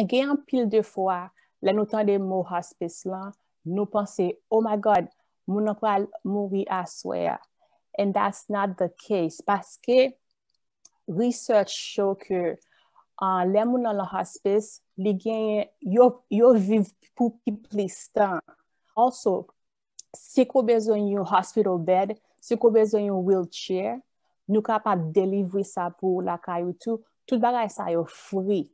gen an pile de fois, la nou tan de mot hospice lan, nous pensons, oh my God, moun nan pral mouri aswe. And that's not the case. Parce que research show que les moun nan la hospice, li gen, yo viv pou pi plis tan. Also, si ko bezon yon hospital bed, si ko bezon yon wheelchair, nou kapab deliver sa pou la kayou tout bagay sa yo free.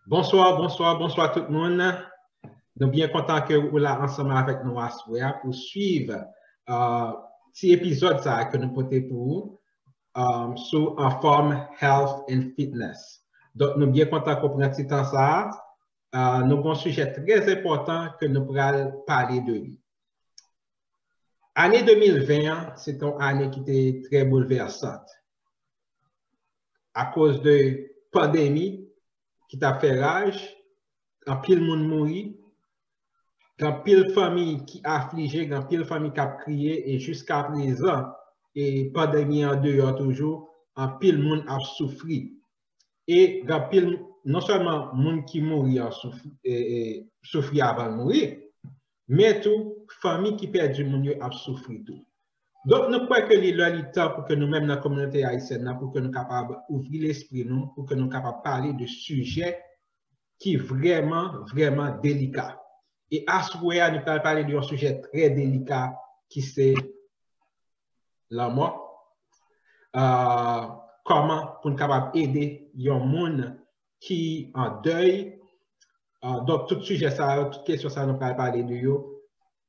Bonsoir tout le monde. Nous sommes bien contents que vous là ensemble avec nous pour suivre cet épisode que nous portons pour vous en forme health and fitness. Donc, nous sommes bien contents qu'on prenne ce temps ça. Nous avons un sujet très important que nous pourrons parler de lui. Année 2020, c'est une année qui était très bouleversante. À cause de la pandémie, qui t'a fait rage, quand pile monde mourit, quand pile famille qui affligée, quand pile famille qui a crié, et jusqu'à présent, et pandémie en dehors toujours, en pile monde a souffert. Et quand pile, non seulement monde qui mourit a souffert avant de mourir, mais tout famille qui perd du monde a souffert tout. Donc, nous croyons que le temps pour que nous-mêmes, dans la communauté haïtienne, pour que nous soyons capables d'ouvrir l'esprit, pour que nous soyons capables de parler de sujets qui sont vraiment, vraiment délicats. Et à ce moment-là, nous allons parler d'un sujet très délicat qui c'est la mort. Comment pour nous capables d'aider les gens qui sont en deuil. Donc, tout sujet, toute question, ça, nous allons parler de eux.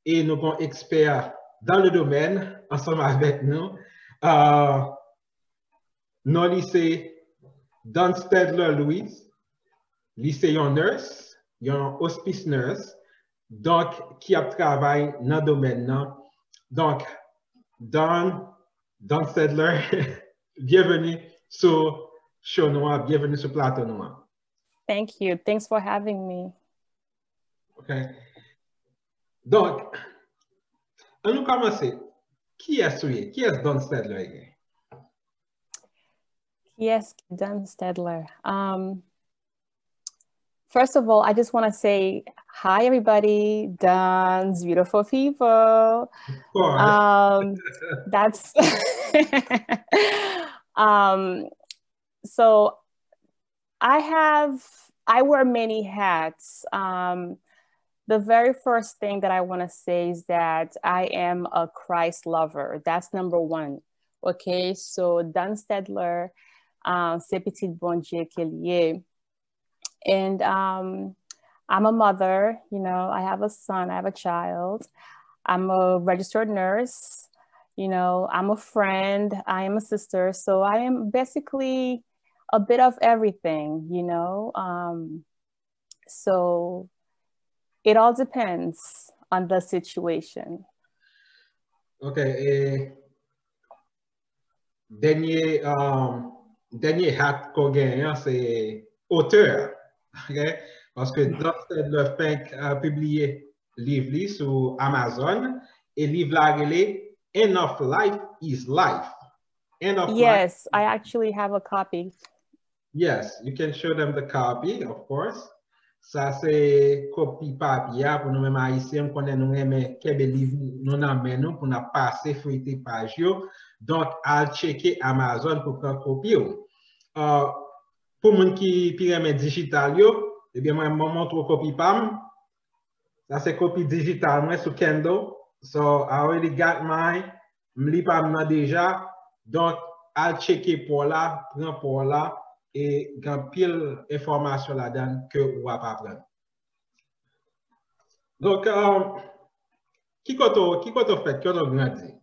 Et nous avons experts dans le domaine, ensemble avec nous, nos lycées Don Stedler Louise, lycée yon nurse, yon hospice nurse, donc qui a travaillé dans le domaine. Donc, Don Stedler, bienvenue sur show noir, bienvenue sur plateau noir. Thank you. Thanks for having me. Okay. Donc, on nous commence. Qui est Don Stedler? Qui est Don Stedler? First of all, I just want to say hi, everybody. Don's beautiful people. Of course. That's so I wear many hats. The very first thing that I want to say is that I am a Christ lover. That's number one. Okay, so Don Stedler, c'est petit bon Dieu qu'il y est. And I'm a mother, you know, I have a son, I have a child. I'm a registered nurse, you know, I'm a friend, I am a sister. So I am basically a bit of everything, you know. So it all depends on the situation. Okay. Dernier hat qu'on gagne, c'est auteur. Okay? Parce que Don Stedler Pink a publié livre sur Amazon et livre là relé Enough Life is Life. Yes, I actually have a copy. Yes, you can show them the copy, of course. Ça c'est copie papier pour nous même haïtiens qu'on nous aimer kebe livre nous n'amène nous pour nous passer feuilleter page yo. Donc à checker Amazon pour prendre copie. Pour moun qui pyramide digital yo, eh bien moi montre copie pam. Ça c'est copie digital moi sur Kindle. So I already got mine. M'li pam déjà. Donc à checker pour là, prend pour là. Et grand pile information là-dedans que vous va pas apprendre. Donc, qui qu'on fait, qui qu'on grandi?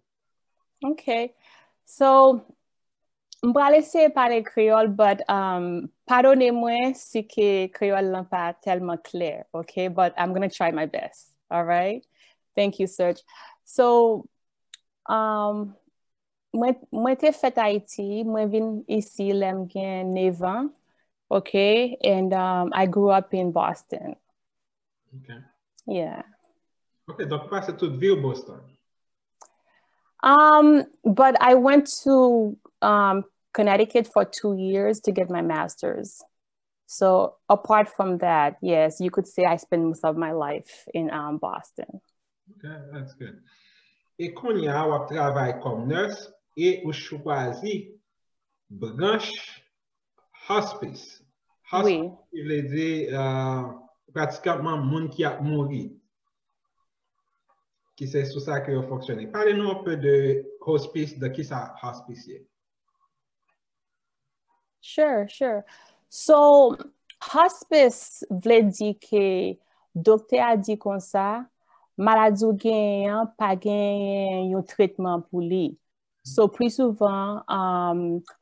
Okay, so je vais essayer de parler créole, but pardonnez-moi si que créole n'est pas tellement clair, okay? But I'm going to try my best, all right? Thank you, Serge. So, moi, t'ai fait Haïti, moi vin ici, l'em gen 9 ans, okay? And I grew up in Boston. Okay. Yeah. Ok, donc passe toute vie au Boston. But I went to Connecticut for 2 years to get my master's. So apart from that, yes, you could say I spent most of my life in Boston. Okay, that's good. Et qu'on y a, on travaille comme nurse et on choisit branche hospice. Hospice, Oui. il veut dire pratiquement monde qui a mouru. Qui c'est sous ça que fonctionne. Parlez-nous un peu de hospice, de qui ça hospice est. Sure. So, hospice vle di ke dokte a di kon sa, maladi ou genyen, pa genyen yon tretman pou li. So, pri souvan,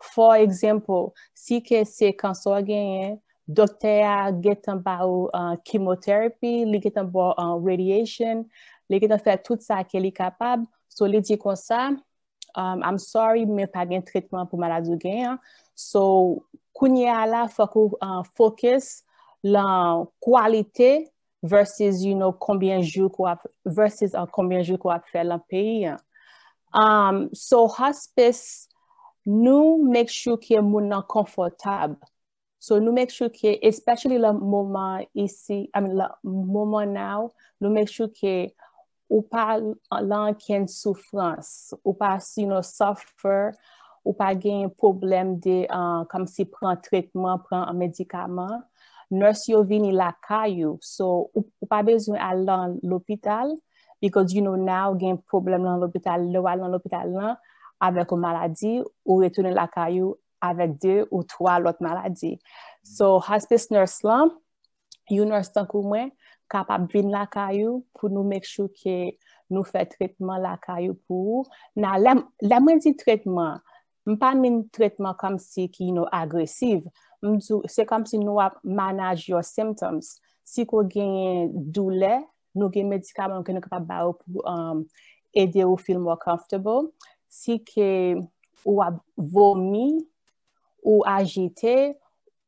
for example, si ke se kanser genyen, dokte a getan ba ou chemotherapy, li getan ba radiation, li getan fè tout sa ke li kapab, so li di kon sa, I'm sorry, men pa gen tretman pou maladi ou genyen. So, kounye ala fok ou focus la qualité versus, combien jou ko ap fè lan peyi. So, hospice, nou make sure que moun nan confortable. So, nous make sure que, especially le moment ici, le moment now, nous make sure que ou pas lan ken souffrance, ou pas, suffer, ou pas gen problème de, comme si prend traitement, prend un médicament, nurse yo vini la kayo. So, ou pas besoin aller dans l'hôpital, because, now gen problème dans l'hôpital, le wal dans l'hôpital là, avec une maladie, ou retourner la kayo avec 2 ou 3 l'autre maladie. So, hospice nurse là, you nurse tan kou mwen, kapab vin la kayo pou nou make sure que nou fè traitement la kayo pou. Na, la mwen di traitement, m'pa min traitement comme si ki agresiv. C'est comme si nou manage your symptoms. Si ko gen doule, nou gen medikament ke nou kapab ba ou pou aider ou feel more comfortable. Si ke ou vomi, ou agite,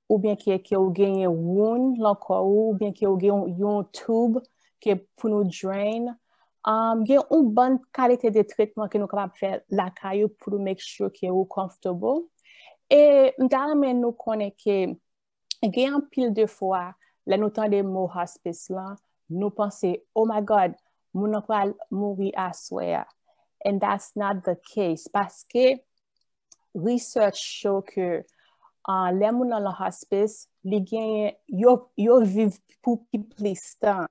ou bien que ou gagne wound l'encore ou bien que ou gagne yon tube que pour nous drain gagne une bonne qualité de traitement que nous capable faire la caillou pour nous make sure que ou comfortable et m'dame nous connaît que gagne un pile de fois là nous tend des mots hospice là nous penser oh my god mon va mourir à swear and that's not the case parce que research show que les moun dans le hospice, li gen yo viv pour plus temps.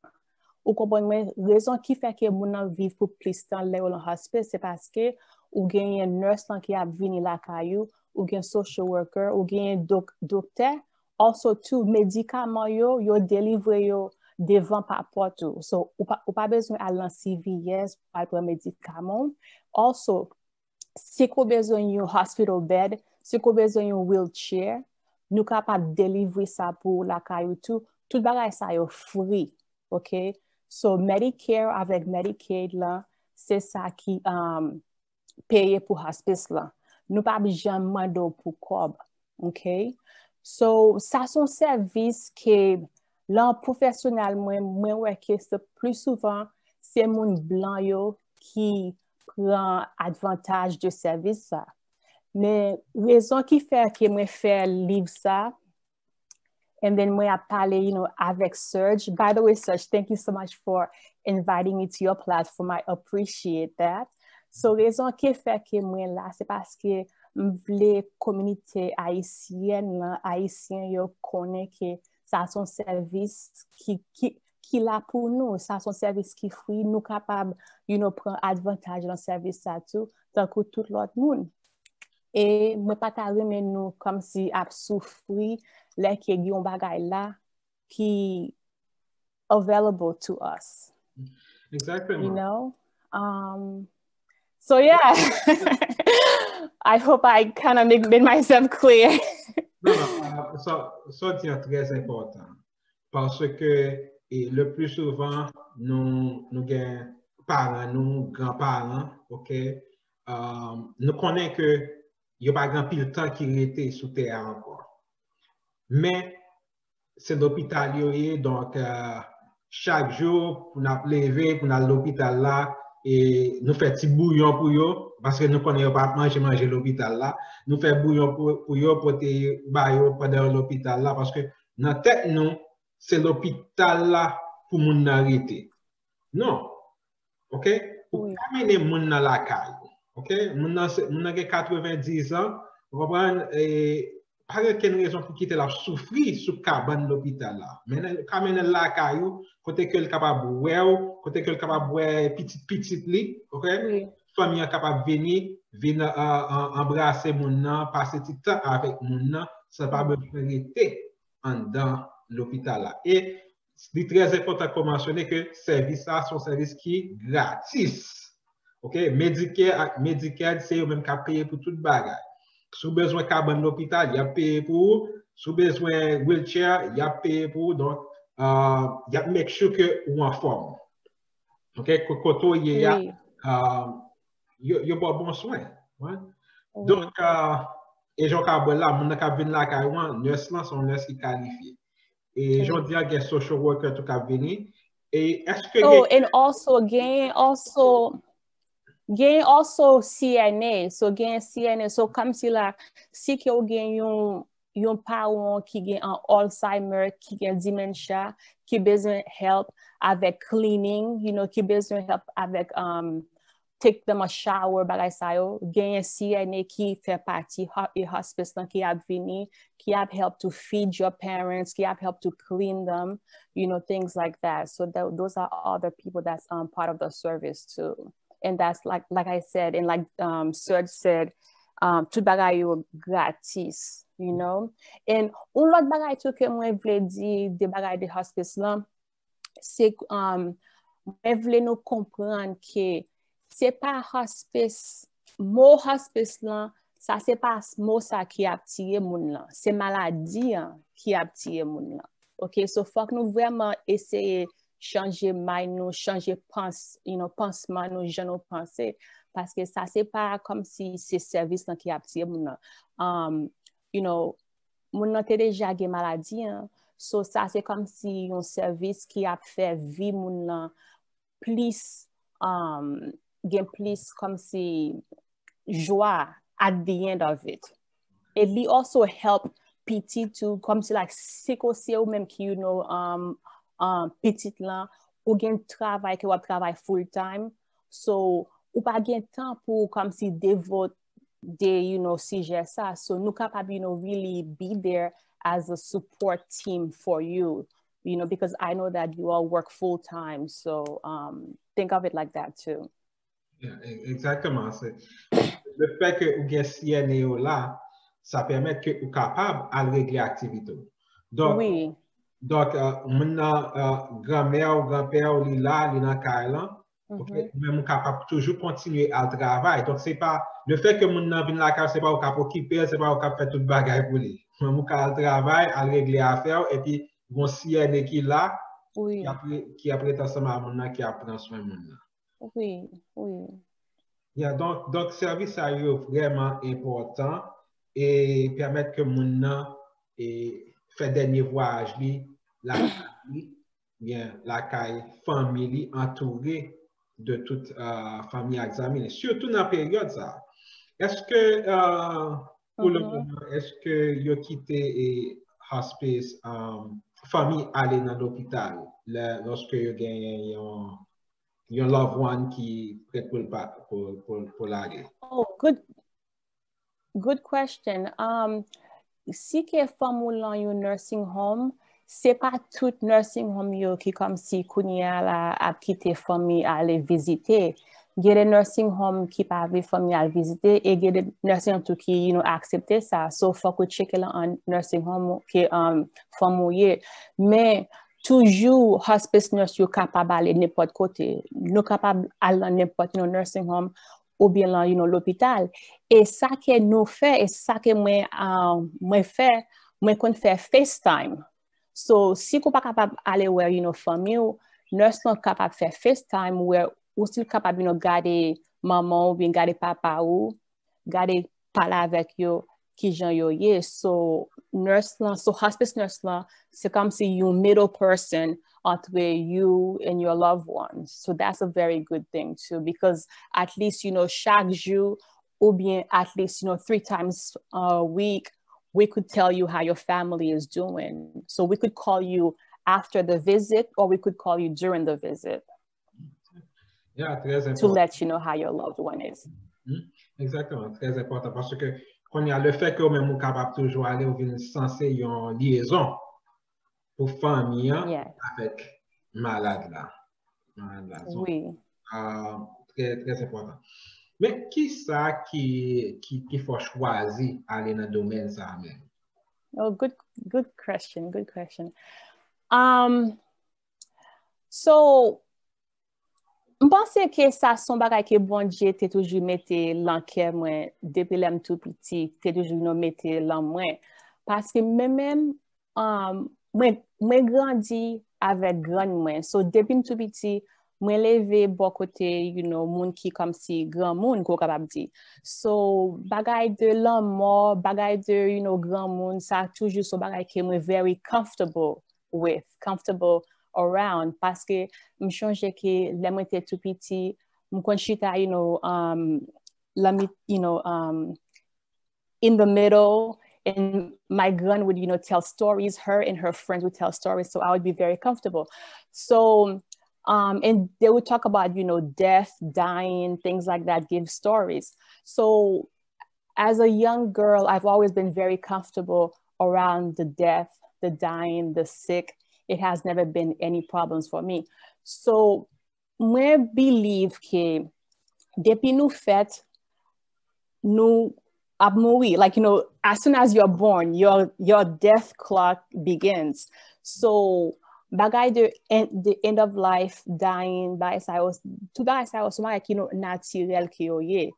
Ou komprenez, raison qui fait que moun nan viv pour plus temps le dans hospice, c'est parce que ou gen nurse qui a vini la kayou, ou gen social worker, ou gen docteur, also tout médicament yo délivre yo devant par porte. So ou pas besoin aller dans CVS pour prendre médicament. Also, si ko besoin yon hospital bed, si ko besoin yon wheelchair, nous capable délivrer ça pour la caillou tout bagay ça yo free, OK? So Medicare avec Medicaid là, c'est ça qui paye pour hospice là. Nous pas jamais mando pour cob, OK? So ça son service que là professionnel moi ouais que c'est plus souvent c'est moun blanc yo qui prend avantage de service ça. Mais raison qui fait que moi faire livre ça and then moi a parlé avec Serge. By the way, Serge, thank you so much for inviting me to your platform. I appreciate that. So raison qui fait que moi là c'est parce que m'vle communauté haïtienne là, haïtien yo connaît que ça son service qui là pour nous, ça son service qui free nous capable prendre avantage dans service ça tout tant que tout l'autre monde. Et moi pas ta remen nous comme si a souffri les qui yon bagay là qui available to us. Exactement. So yeah. I hope I kind of made myself clear. Non, ça c'est très important parce que le plus souvent nous gagnons parents, nous grands-parents, OK, nous connaissons que il n'y a pas grand pile temps qui était sous terre encore. Mais c'est l'hôpital, donc chaque jour, pour nous lever, pour nous aller à l'hôpital là, et nous faire petit bouillon pour eux, parce que nous connaissons pas manger l'hôpital là, nous faire bouillon pour eux, pour te bailler pendant l'hôpital là, parce que dans tête nous, c'est l'hôpital là pour nous arrêter. Non, ok? Pour amener moun dans la caille, ok? Moun nan 90 ans, vous comprenez? Pas aucune raison pour quitter la souffrir sous cabane l'hôpital là. Mais quand même la caillou, côté que le capable boire, côté que le capable boire petit li, OK? Famille capable venir embrasser moun nan, passer petit temps avec moun nan, ça pas besoin rester en dans l'hôpital là. Et c'est très important de mentionner que service là sont service qui est gratis. OK? Medicare c'est eux même qui payer pour toute bagage. Si vous avez besoin de cabane l'hôpital, il y a payé pour. Si vous avez besoin de wheelchair, il y a payé pour. Donc, il y a make sure que vous en forme. OK? Quand il y a bon soin. Ouais? Donc, et j'en ai là, mon cabine là, carrément, nurse là, sont nurse qui qualifié. Et j'en dis à des social workers qui sont venus. Et est-ce que. Oh, and also, Gen also CNA, so gen CNA, so comme si la, si ki ou gen yon parent qui gen an Alzheimer, qui gen dementia, qui besoin help avec cleaning, qui besoin help avec take them a shower, bagay sa yo, gen CNA qui fait partie hospice qui a vini, qui a help to feed your parents, qui a help to clean them, things like that. So those are other people that's part of the service too. And that's like I said, and like Serge said, tout bagay yo gratis, And un lot bagay tout ke mwen vle di de bagay de hospice lan, c'est mwen vle nou kompran ke c'est pas hospice, mo hospice lan, ça c'est pas mo sa ki ap tire moun lan, c'est maladie qui ap tire moun lan. OK, so fok nou vraiment essayer changer mind nous, changer pansement nous, je nous penser, parce que ça c'est pas comme si c'est service qui a tiré moun nan te déjà gen maladie, so ça c'est comme si un service qui a fait vie moun nan plus gen plus comme si joie at the end of it. It li also help PT to comme si like sickle cell ou même qui petit là ou gen travail que ou travail full time, so ou pas gen temps pour comme si devote des sujet ça, so nous capable really be there as a support team for you, because I know that you all work full time, so think of it like that too. Yeah, exactement. Le fait que vous gen CNA là, ça permet que vous capable à régler l'activité. Donc oui. Donc, mon grand-mère ou grand-père ou là, dans Kailan, même capable toujours continuer à travailler. Donc, c'est pas le fait que mon vient la case, c'est pas au cap occupé, c'est pas au cap faire toute bagaille pour lui. Mon cap travail, à régler affaire et puis bon CNA qui là, qui après ensemble à mon qui apprend soin mon. Oui. Yeah, donc service à eux vraiment important et permettre que mon fait dernier voyage la famille entourée de toute famille examinée, surtout dans la période ça. Est-ce que pour le moment, est-ce que vous quitté hospice famille aller dans l'hôpital lorsque vous gagnez un loved one qui prêt pour l'aller? Oh, good question. Si que femme ou lan yon nursing home, c'est pas tout nursing home yo qui comme si kounya la ap kite famille aller visiter. Gen de nursing home qui pa ave famille aller visiter et gen de nursing home qui accepter ça. So faut que check la en nursing home qui femme ou ye. Mais toujours hospice nurse yo capable aller n'importe côté. Nous capable aller n'importe nursing home ou bien là, l'hôpital. Et ça que nous fait, et ça que moi qu'on fait FaceTime. So, si vous pas capable d'aller voir famille, nurse sont capable de faire FaceTime, où ou still capable de garder maman ou bien garder papa ou garder parler avec eux ki jan yo ye. So nurse lan, so hospice nurse lan, c'est comme si you middle person entre you and your loved ones. So that's a very good thing too, because at least, chaque jour, ou bien at least, 3 times a week, we could tell you how your family is doing. So we could call you after the visit, or we could call you during the visit. Yeah, très important. To let you know how your loved one is. Exactement, très important. Parce que quand il y a le fait que même capable toujours aller ou venir censé une liaison pour famille avec malade là. Oui. Très, très important. Mais qui ça qui faut choisir aller dans le domaine ça même? Oh, good question. Good question. So, je pense que ça son bagay que bon Dieu te toujours mette l'enquête moi depuis l'âme tout petit, te toujours mette l'en moi parce que même moi grandi avec grand moi. So depuis tout petit, moi levé bon côté, moun qui comme si grand moun ko capable di. So bagay de l'amour, bagay de grand moun, ça toujours so bagay que moi very comfortable around parce que me change que les moi était tout petit me conchita in the middle, and my grand would tell stories, her and her friends would tell stories, so I would be very comfortable. So and they would talk about death, dying, things like that, give stories. So as a young girl, I've always been very comfortable around the death, the dying, the sick. It has never been any problems for me. So, I believe que depuis nous fait, nous ap mouri. Like, as soon as you're born, your death clock begins. So, bagay the end of life, dying, tout bagay sa yo, souma naturel ki yo ye.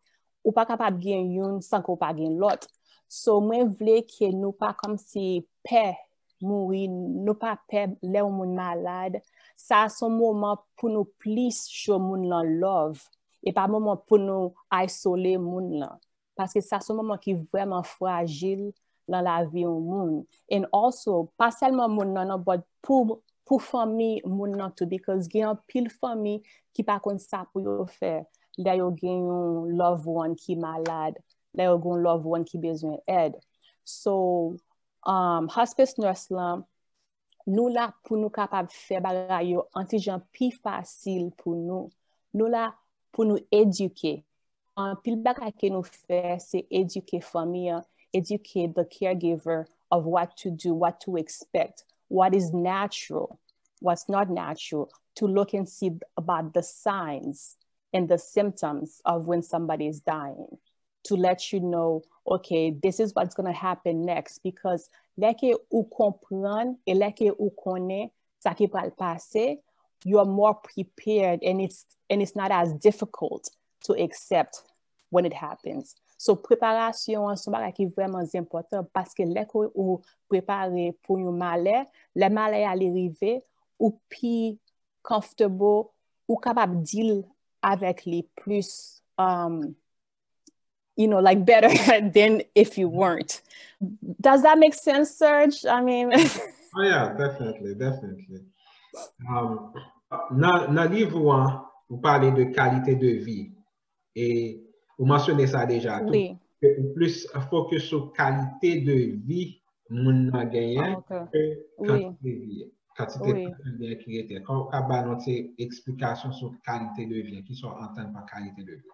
Ou pa kapab gen yon sans ko pa gen lot. So, moi vle que nous pas comme si paix mourir, nous pas perdre les moun malade. Ça son moment pour nous plus show moun lan love et pas moment pour nous isoler moun lan parce que ça son moment qui vraiment fragile dans la vie au moun. And also pas seulement moun nan but pour famille moun nan tout, because gen pile famille qui pas kon ça pour yo faire. Là yo gen yon loved one qui malade, là yo gen loved one qui besoin aide. So hospice nurse là, nous là pour nous capable faire bagay yo antijan pi facile pour nous. Nous là pour nous éduquer. Pile bagay que nous faire c'est éduquer famille, educate the caregiver of what to do, what to expect, what is natural, what's not natural, to look and see about the signs and the symptoms of when somebody is dying, to let you know, okay, this is what's going to happen next, because leke ou comprend et leke ou connaît ça qui va passer, you're more prepared, and it's not as difficult to accept when it happens. So préparation c'est bagay qui vraiment important parce que leke ou préparer pour un malheur, le malheur arriver ou pi comfortable ou capable deal avec les plus like better than if you weren't. Does that make sense, Serge? I mean. Oh yeah, definitely. Dans le livre, vous parlez de qualité de vie et vous mentionnez ça déjà. Oui. Plus focus sur qualité de vie, mon gagné que quantité de vie. Quantité de vie qui était. Quand on a une explication sur qualité de vie, qui sont entendus par qualité de vie.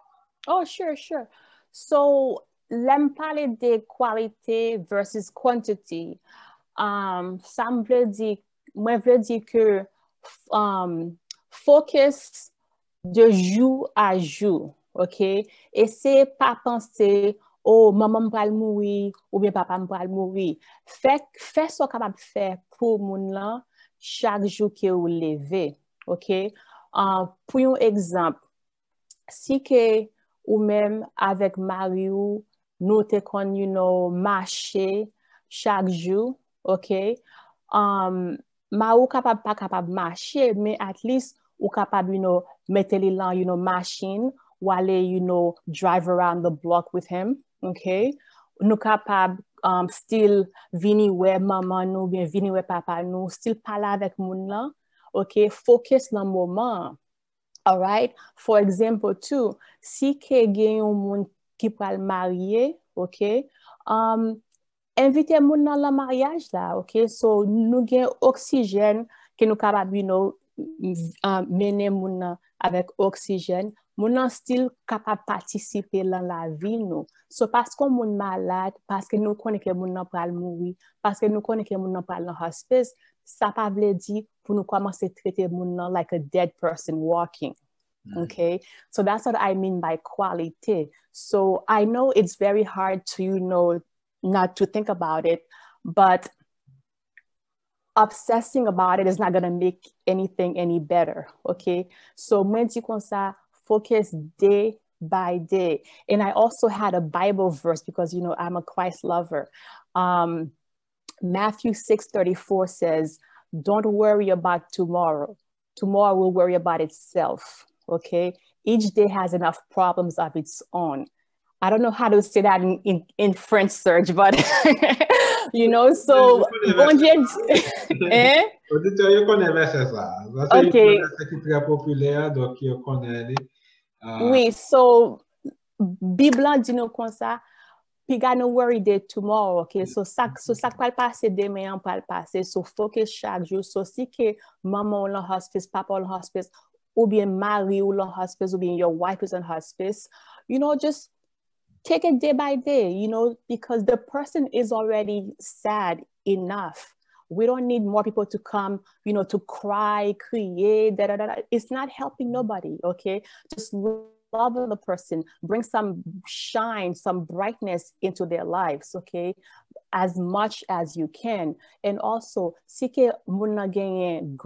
Oh, sure. So, l'aime parler de qualité versus quantity. Ça me veut dire que focus de jour à jour, ok? Et c'est pas penser, oh, maman va mourir ou bien papa va mourir. Fais ce qu'on capable de faire pour moun là chaque jour que vous levez, ok? Pour un exemple, si que ou même avec Mario, nous te kon, marcher chaque jour, ok? Ma ou pas capable marcher, mais at least ou capable, mettre les lan, machine, ou aller, drive around the block with him, okay? nous capable still vini wè maman nous, bien vini wè papa nous, still parler avec moun là, ok, focus dans le moment. All right? For example, too, si ke gen yon moun ki pral mariye, ok, invite moun nan la mariage la, ok, so nou gen oxygène ke nou kapab, you know, mene moun nan avec oxygène, moun nan still capable participer dans la vie nous. So parce qu'on moun malade, parce que nous connaissons que moun nan pral mourir, parce que nous connaissons que moun nan pral dans hospice, ça pas veut dire pour nous commencer traiter moun nan like a dead person walking. Okay, so that's what I mean by quality. So I know it's very hard to, you know, not to think about it, but obsessing about it is not going to make anything any better. Okay, so mwen di kon sa, focus day by day. And I also had a Bible verse because, you know, I'm a Christ lover. Matthew 6:34 says, don't worry about tomorrow. Tomorrow will worry about itself. Okay, each day has enough problems of its own. I don't know how to say that in French, Serge, but you know, so bon Dieu. Eh? Okay. Oui, so Bible dit nous comme ça. Puis got no worry day tomorrow, okay? So ça pral passer demain, pral passer. So focus chaque jour. So si que maman ou l'en hospice, papa ou l'en hospice, ou bien mari ou l'en hospice, ou bien your wife is in hospice, you know, just take it day by day, you know, because the person is already sad enough. We don't need more people to come, you know, to cry, create, da, da, da. It's not helping nobody, okay? Just love the person, bring some shine, some brightness into their lives, okay? As much as you can. And also, si ke moun nan genyen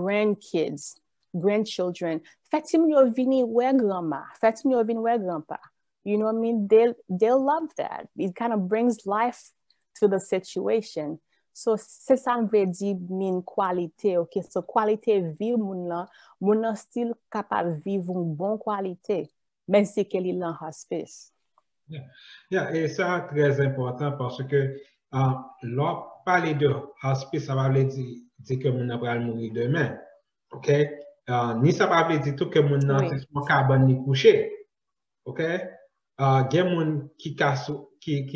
grandchildren, fètim yo vini wè grandma, fètim yo vini wè grandpa. You know what I mean? They'll love that. It kind of brings life to the situation. So, se sa mve di mean qualité, okay? So, qualité vie moun nan still capable vivre un bon qualité, même si qu'elle est en hospice. Yeah, et ça très important parce que l'on parle de hospice, ça va dire que moun nan pral mourir demain. OK? Ni ça va dire tout que moun nan c'est son cabane ni couché. OK? Gen moun ki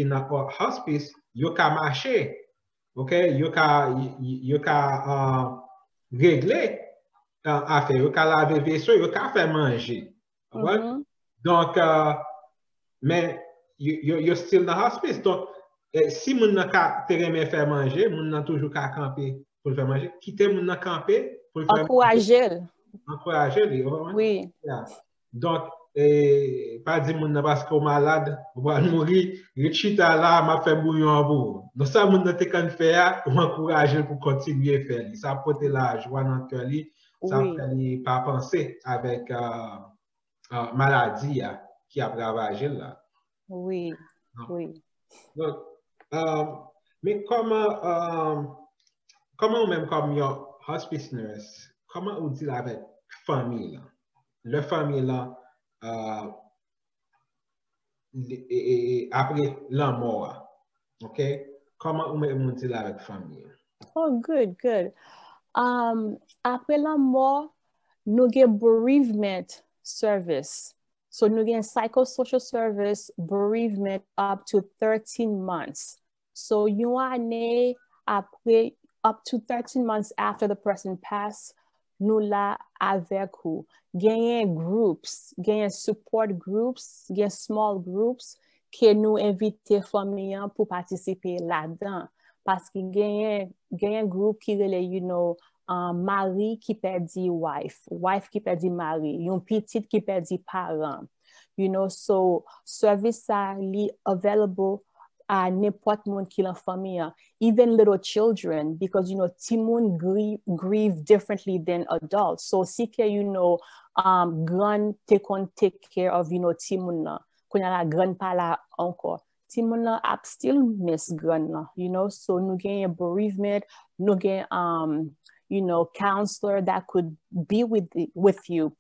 na hospice, yo ka marcher. OK? Yo ka régler affaire, yo ka laver vaisseau, yo ka faire manger. Donc, mais you're still in the hospice. Donc, si moun nan ka te reme faire manger, moun nan toujours ka camper pour faire manger, quitter moun nan camper pour faire manger. Encourager. Oui. Yeah. Donc, pas dire moun nan parce qu'on malade, ou va mourir, rechita là, m'a fait bouillon en bout. Donc, ça moun nan te kan faire, ou encourager pour continuer faire. Ça porte la joie dans le cœur, ça fait pas penser avec maladie qui a ravagé là. Oui, oui. Donc, mais comment même comme your hospice nurse, comment on dit avec famille là? Le famille là, après la mort, ok? Comment on dit avec famille? Oh, good. Après la mort, nous avons bereavement service. So nous avons psychosocial service, bereavement up to 13 months. So une année après, up to 13 months after the person passed, nous la avec vous. Gagnez groups, gagnez support groups, gagnez small groups que nous invitons famille pour participer là-dedans. Parce que gagnez groupe qui relève, you know, mari qui perdit wife qui perdit mari, yon petit qui perdit parent. You know, so service are available n'importe monde qui la famille, even little children, because, you know, timon grieve differently than adults. So si que, you know, grand take care of, you know, timon na, kon la grand pa la encore. Timon na ap still miss grand na, you know, so nou gen bereavement, nou gen, you know, counselor that could be with you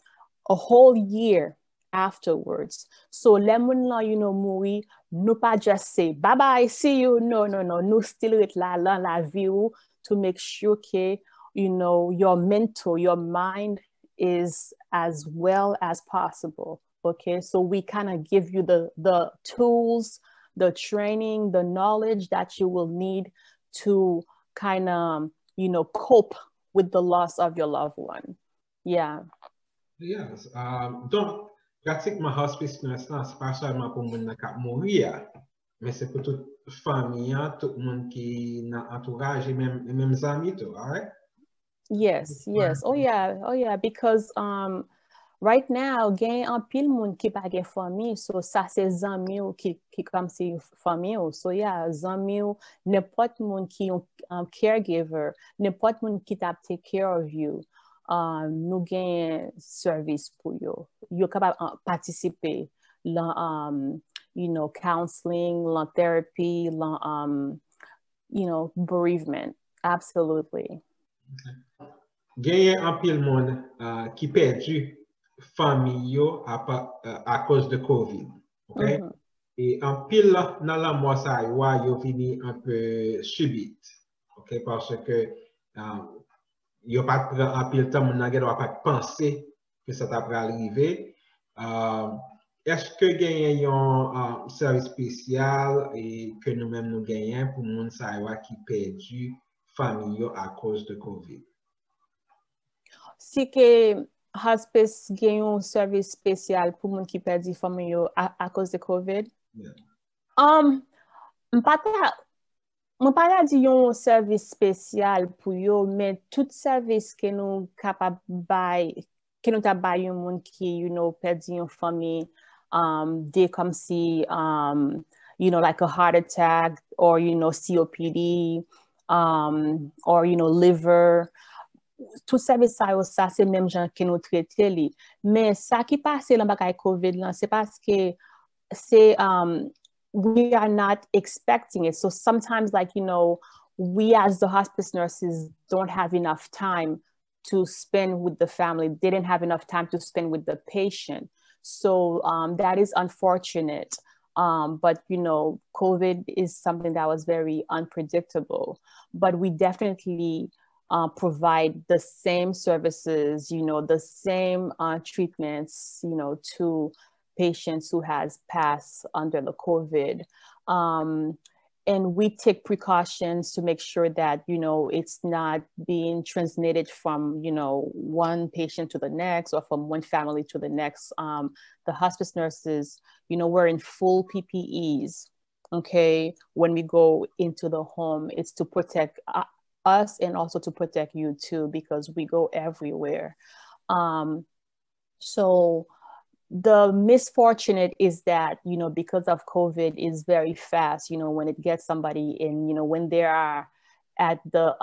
a whole year afterwards. So lemon la, you know, mouri, nou pa just say, bye bye, see you. No, no, no. Nou still ret la vie ou to make sure que, you know, your mental, your mind is as well as possible. Okay, so we kind of give you the tools, the training, the knowledge that you will need to kind of, you know, cope with the loss of your loved one. Yeah. Yes. Donc, pratiquement, hospice nurse, c'est pas seulement pour les gens qui mourir, mais c'est pour toute famille, tout le monde qui est dans l'entourage et même les amis, tout, right? Yes, yes. Oh yeah, because right now, gen an pile moun ki pa gen fami, so sa se zanmi ou ki kom si fami ou. So yeah, zanmi ou, nepot moun ki yon caregiver, nepot moun ki tap take care of you, nou gen service pou yo. Yo kapab participe lan, you know, counseling, lan therapy, lan, you know, bereavement. Absolutely. Okay. Gen an pile moun ki perdu famille à cause de COVID. Okay? Mm-hmm. Et en pile dans la mois ça yo fini un peu subite. Okay? Parce que yo pas prend en pile temps mon n'a pas penser que ça t'a arriver. Est-ce que gagne un service spécial et que nous-mêmes nous gagnons pour moun ça qui perdu famille à cause de COVID? Si que hospice gen yon service spécial pour moun ki perdi fami yo à cause de COVID. Yeah. M'pata di yon service spécial pour yo, mais tout service que nous capable bay, que nous ta bay yon moun ki, you know, perdi yon fami, de comme si, you know, like a heart attack, or, you know, COPD, or, you know, liver. Tout service ça c'est même gens qui nous traite li. Mais ça qui passe dans bagay COVID là, c'est parce que c'est we are not expecting it. So sometimes, like, you know, we as the hospice nurses don't have enough time to spend with the family. They didn't have enough time to spend with the patient. So that is unfortunate. But, you know, COVID is something that was very unpredictable. But we definitely provide the same services, you know, the same treatments, you know, to patients who has passed under the COVID. And we take precautions to make sure that, you know, it's not being transmitted from, you know, one patient to the next or from one family to the next. The hospice nurses, you know, we're in full PPEs, okay? When we go into the home, it's to protect us and also to protect you too, because we go everywhere. So the misfortunate is that, you know, because of COVID is very fast, you know, when it gets somebody in, you know, when they are at the,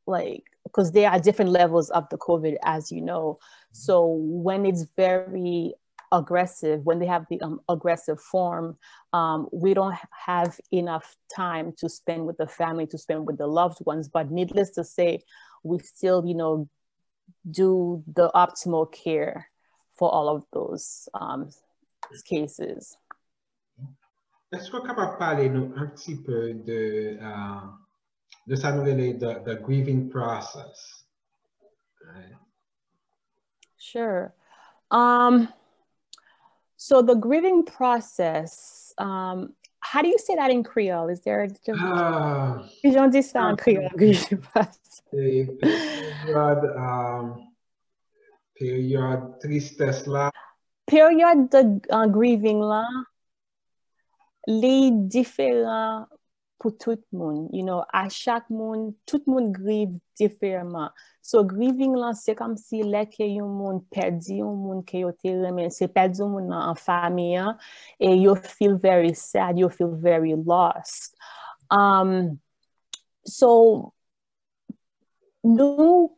like, because there are different levels of the COVID, as you know. So when it's very aggressive, when they have the aggressive form, we don't have enough time to spend with the family, to spend with the loved ones. But needless to say, we still, you know, do the optimal care for all of those cases. Est-ce qu'on est capable de parler un petit peu de ça nous relève the grieving process? Right. Sure. So the grieving process, how do you say that in Creole? Is there a different? J'en dis ça en Creole, grieving process. Période tristesse là. Période de grieving là, les différents pour tout le monde. You know, à chaque monde, tout le monde grieve différemment. So grieving là, c'est comme si là que yon monde perdu, yon monde que yon te remen, c'est perdu yon monde en famille, et you feel very sad, you feel very lost. So nous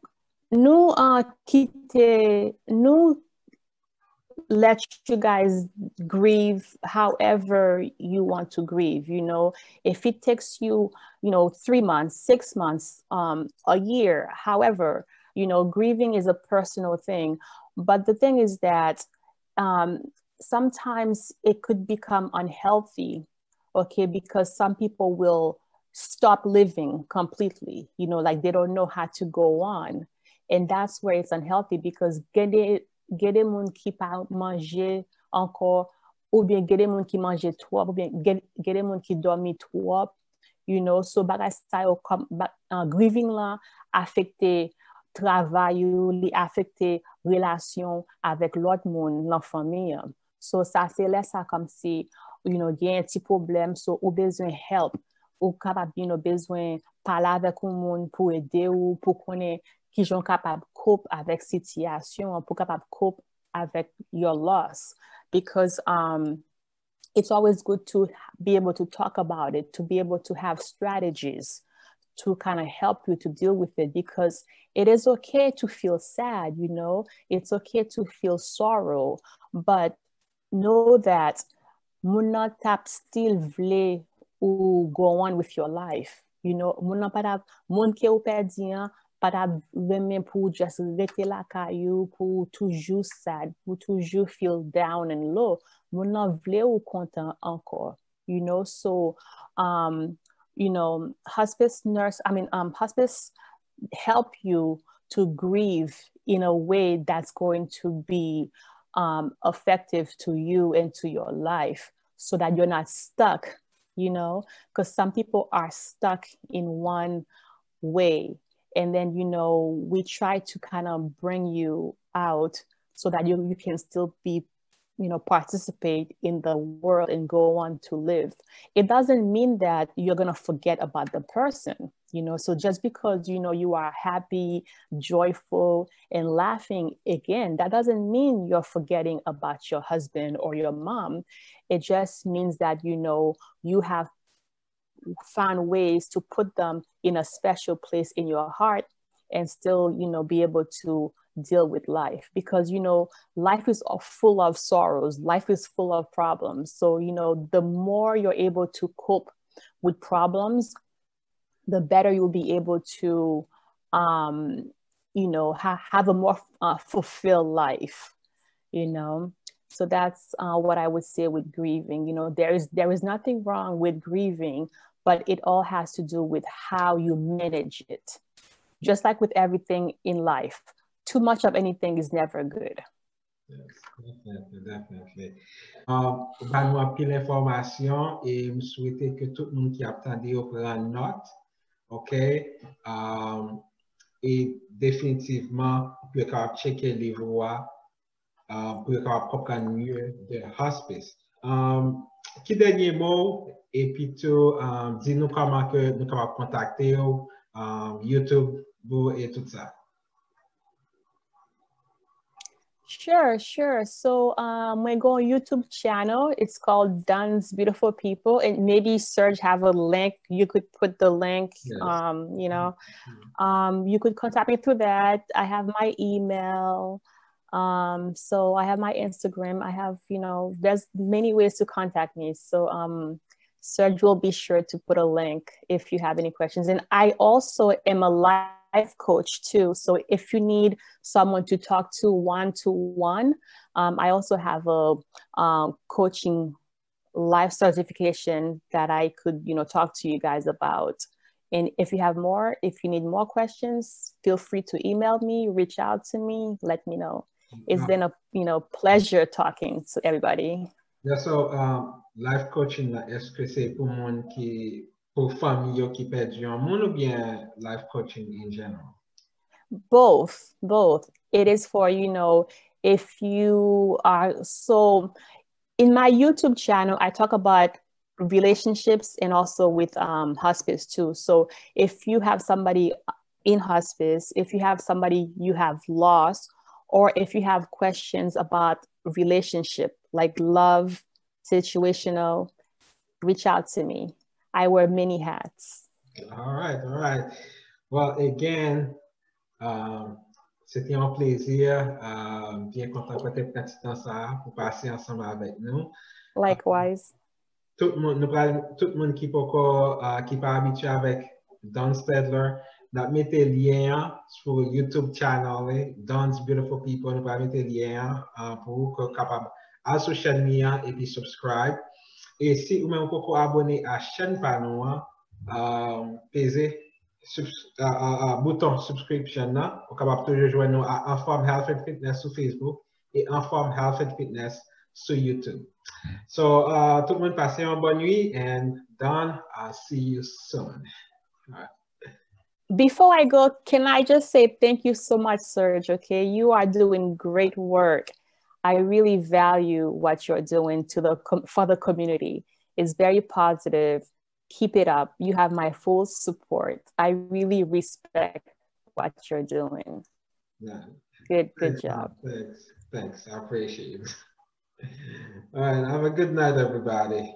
let you guys grieve however you want to grieve. You know, if it takes you, you know, 3 months, 6 months, a year, however, you know, grieving is a personal thing. But the thing is that sometimes it could become unhealthy, okay, because some people will stop living completely, you know, like they don't know how to go on. And that's where it's unhealthy because gede moun ki pa manje encore, ou bien gede moun ki manje trop, ou bien gede moun ki dormi trop, you know, so bagay sa yo grieving la affecte travail ou li affecte relation avec l'autre monde dans famille. So ça c'est là ça comme si you know gen un petit problème so ou besoin help ou capable you know besoin parler avec un monde pour aider ou pour connaître qui sont capables cope avec situation pour capable cope avec your loss because it's always good to be able to talk about it, to be able to have strategies to kind of help you to deal with it because it is okay to feel sad, you know, it's okay to feel sorrow, but know that muna tap still vle ou go on with your life, you know, muna pa moun ke ou perdi an, pa remen pou just rete la kayou, pou toujou sad, pou toujou feel down and low, muna vle ou kontan encore, you know, so, you know, hospice help you to grieve in a way that's going to be effective to you and to your life so that you're not stuck, you know, because some people are stuck in one way. And then, you know, we try to kind of bring you out so that you can still be, you know, participate in the world and go on to live. It doesn't mean that you're going to forget about the person, you know, so just because, you know, you are happy, joyful, and laughing again, that doesn't mean you're forgetting about your husband or your mom. It just means that, you know, you have found ways to put them in a special place in your heart and still, you know, be able to deal with life because, you know, life is full of sorrows. Life is full of problems. So, you know, the more you're able to cope with problems, the better you'll be able to, you know, have a more fulfilled life, you know. So that's what I would say with grieving. You know, there is nothing wrong with grieving, but it all has to do with how you manage it. Just like with everything in life, too much of anything is never good. Yes, definitely. Ba nou apil informasyon et m souwete que tout le monde qui attendait au prend note, ok? Et définitivement, vous pouvez checker les voies pour comprendre mieux de hospice. Qui dernier mot et puis tout, dis-nous comment que nous pouvons contacter YouTube et tout ça. Sure. So we go on YouTube channel. It's called Dunn's Beautiful People. And maybe Serge have a link. You could put the link, yes. You know. You could contact me through that. I have my email. So I have my Instagram. I have, you know, there's many ways to contact me. So Serge will be sure to put a link if you have any questions. And I also am a life coach too. So if you need someone to talk to one-to-one, I also have a coaching life certification that I could, you know, talk to you guys about. And if you need more questions, feel free to email me, reach out to me, let me know. It's been a, you know, pleasure talking to everybody. Yeah, so life coaching, est-ce que c'est pour monde qui pour famille qui perdu un monde ou bien life coaching in general? Both. It is for, you know, if you are, so in my YouTube channel, I talk about relationships and also with hospice too. So if you have somebody in hospice, if you have somebody you have lost, or if you have questions about relationship, like love, situational, reach out to me. I wear many hats. All right. Well, again, c'était un plaisir. Bien content que tu aies pris temps ça pour passer ensemble avec nous. Likewise. Tout le monde qui pas habitué avec Dunn Stedler, n'a mis tes liens sur YouTube channel, Don's Beautiful People, nous va mettre tes liens pour que capable à sur chaîne et puis subscribe. Et si vous même pouvez abonner à la chaîne Panoa, pesez bouton subscription là, vous capable toujours joindre nous à Inform Health and Fitness sur Facebook et Inform Health and Fitness sur YouTube. So, tout le monde passe une bonne nuit, and Don, I'll see you soon. Right. Before I go, can I just say thank you so much, Serge, okay? You are doing great work. I really value what you're doing for the community. It's very positive. Keep it up. You have my full support. I really respect what you're doing. Yeah. Good job. Thanks. I appreciate it. All right, have a good night, everybody.